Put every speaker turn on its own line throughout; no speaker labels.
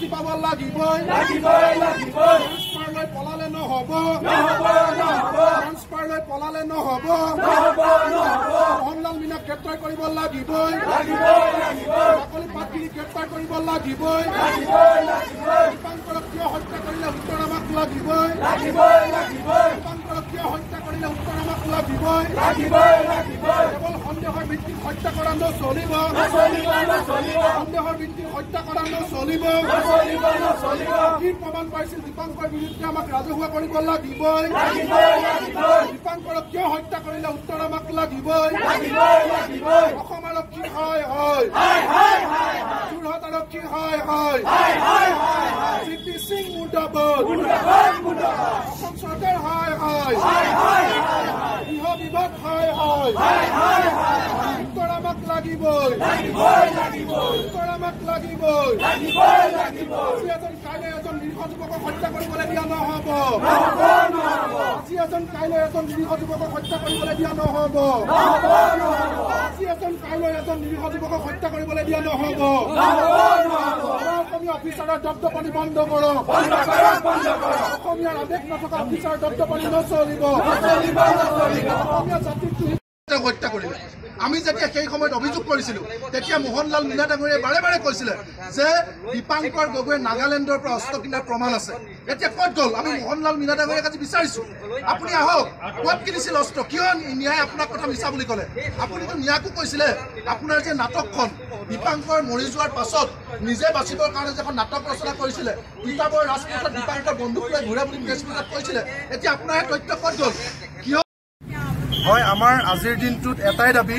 শাস্তি পাব লাগিবই ট্ৰান্সফাৰ লৈ পলালে নহ'ব ট্ৰান্সফাৰ লৈ পলালে নহ'ব মোহনলাল মীনাক গ্ৰেপ্তাৰ কৰিব লাগিবই কাকলি পাটগিৰিক গ্ৰেপ্তাৰ কৰিব লাগিবই দীপাংকৰক কিয় হত্যা কৰিলে উত্তৰ আমাক লাগিবই দীপাংকৰক কিয় হত্যা কৰিলে উত্তৰ আমাক লাগিবই কেৱল সন্দেহৰ ভিত্তিত হত্যা কৰা নচলিব সন্দেহৰ ভিত্তিত হত্যা কৰা নচলিব কি প্ৰমাণ পাইছিল দীপাংকৰ বিৰুদ্ধে আমাক ৰাজহুৱা কৰিব লাগিবই দীপাংকৰক কিয় হত্যা কৰিলে উত্তৰ আমাক লাগিবই অসম আৰক্ষী হয় যোৰহাট আৰক্ষী হয় CP সিং মুৰ্দাবাদ অসম চৰকাৰ হয় গৃহ বিভাগ হয় উত্তৰ আমাক লাগিবই উত্তৰ আমাক লাগিবই কাইলৈ এজন নিৰীহ যুৱকক হত্যা কৰিবলৈ দিয়া নহ'ব কাইলৈ এজন নিৰীহ যুৱকক হত্যা কৰিবলৈ দিয়া নহ'ব কাইলৈ এজন নিৰীহ যুৱকক হত্যা কৰিবলৈ দিয়া নহ'ব অসমীয়া অফিচাৰৰ দপদপনি বন্ধ কৰক অসমীয়াৰ আৱেগ নথকা অফিচাৰৰ দপদপনি নচলিব অসমীয়া জাতিটো হত্যা কৰিলে আমি যেতিয়া সেই সময়ত অভিযোগ কৰিছিলো তেতিয়া মোহনলাল মীনা ডাঙৰীয়াই বাৰে বাৰে কৈছিলে যে দীপাংকৰ গগৈৰ নাগালেণ্ডৰ পৰা অস্ত্ৰ কিনাৰ প্ৰমাণ আছে এতিয়া ক'ত গ'ল আমি মোহনলাল মীনা ডাঙৰীয়াক আজি বিচাৰিছো আপুনি আহক ক'ত কিনিছিল অস্ত্ৰ কিয় ন্যায় আপোনাক কথা মিছা বুলি ক'লে আপুনিতো ন্যায়কো কৈছিলে আপোনাৰ যে নাটকখন দীপাংকৰ মৰি যোৱাৰ পাছত নিজে বাচিবৰ কাৰণে যে এখন নাটক ৰচনা কৰিছিলে কিতাপৰ ৰাজপথত দীপাংকৰ বন্দুক লৈ ঘূৰা বুলি প্ৰেছমিটত কৈছিলে এতিয়া আপোনাৰ তথ্য ক'ত গ'ল কিয় হয় আমাৰ আজিৰ দিনটোত এটাই দাবী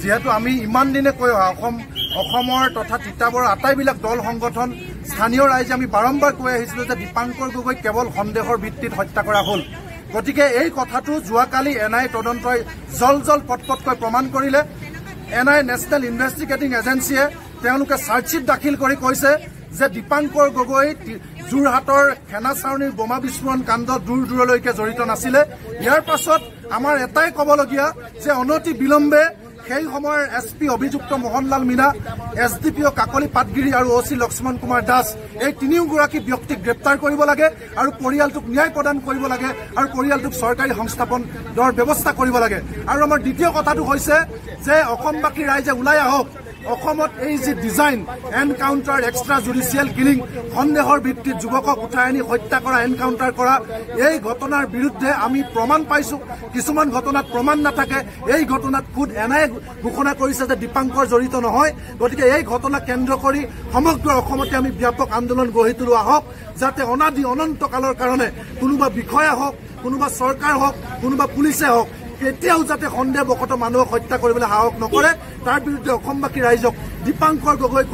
যেহেতু আমি ইমান দিনে কৈ অসমৰ তথা তিতাবৰ আটাইবিলাক দল সংগঠন স্থানীয় ৰাইজে আমি বাৰম্বাৰ কৈ আহিছিলোঁ যে দীপাংকৰ গগৈ কেৱল সন্দেহৰ ভিত্তিত হত্যা কৰা হ'ল গতিকে এই কথাটো যোৱাকালি NIA তদন্তই জল পটপটকৈ প্ৰমাণ কৰিলে NIA নেশ্যনেল ইনভেষ্টিগেটিং এজেন্সিয়ে তেওঁলোকে চাৰ্জশ্বিট দাখিল কৰি কৈছে যে দীপাংকৰ গগৈ যোৰহাটৰ সেনা ছাউনীৰ বোমা বিস্ফোৰণ কাণ্ডত দূৰ দূৰলৈকে জড়িত নাছিলে ইয়াৰ পাছত আমাৰ এটাই ক'বলগীয়া যে অনতি বিলম্বে সেই সময়ৰ SP অভিযুক্ত মোহনলাল মীনা SDPO কাকলি পাটগিৰি আৰু OC লক্ষ্মণ কুমাৰ দাস এই তিনিওগৰাকী ব্যক্তিক গ্ৰেপ্তাৰ কৰিব লাগে আৰু পৰিয়ালটোক ন্যায় প্ৰদান কৰিব লাগে আৰু পৰিয়ালটোক চৰকাৰী সংস্থাপনৰ ব্যৱস্থা কৰিব লাগে আৰু আমাৰ দ্বিতীয় কথাটো হৈছে যে অসমবাসী ৰাইজে ওলাই আহক অসমত এই যে design encounter extra judicial killing সন্দেহৰ ভিত্তিত যুৱকক উঠাই আনি হত্যা কৰা এনকাউণ্টাৰ কৰা এই ঘটনাৰ বিৰুদ্ধে আমি প্ৰমাণ পাইছোঁ কিছুমান ঘটনাত প্ৰমাণ নাথাকে এই ঘটনাত খুদ NIA ঘোষণা কৰিছে যে দীপাংকৰ জড়িত নহয় গতিকে এই ঘটনা কেন্দ্ৰ কৰি সমগ্ৰ অসমতে আমি ব্যাপক আন্দোলন গঢ়ি তোলা হওক যাতে অনাদি অনন্ত কালৰ কাৰণে কোনোবা বিষয়া হওক কোনোবা চৰকাৰ হওক কোনোবা পুলিচে হওক কেতিয়াও যাতে সন্দেহবশত মানুহক হত্যা কৰিবলৈ সাহস নকৰে তাৰ বিৰুদ্ধে অসমবাসী ৰাইজক দীপাংকৰ গগৈ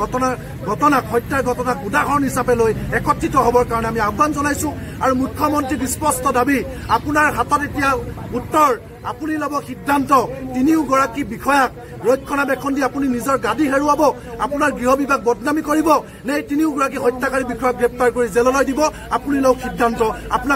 ঘটনাক হত্যাৰ ঘটনাক উদাহৰণ হিচাপে লৈ একত্ৰিত হ'বৰ কাৰণে আমি আহ্বান জনাইছো আৰু মুখ্যমন্ত্ৰীক স্পষ্ট দাবী আপোনাৰ হাতত এতিয়া উত্তৰ আপুনি ল'ব সিদ্ধান্ত তিনিওগৰাকী বিষয়াক ৰক্ষণাবেক্ষণ দি আপুনি নিজৰ গাদী হেৰুৱাব আপোনাৰ গৃহ বিভাগ বদনামী কৰিব নে তিনিওগৰাকী হত্যাকাৰী বিষয়াক গ্ৰেপ্তাৰ কৰি জেললৈ দিব আপুনি লওক সিদ্ধান্ত আপোনাক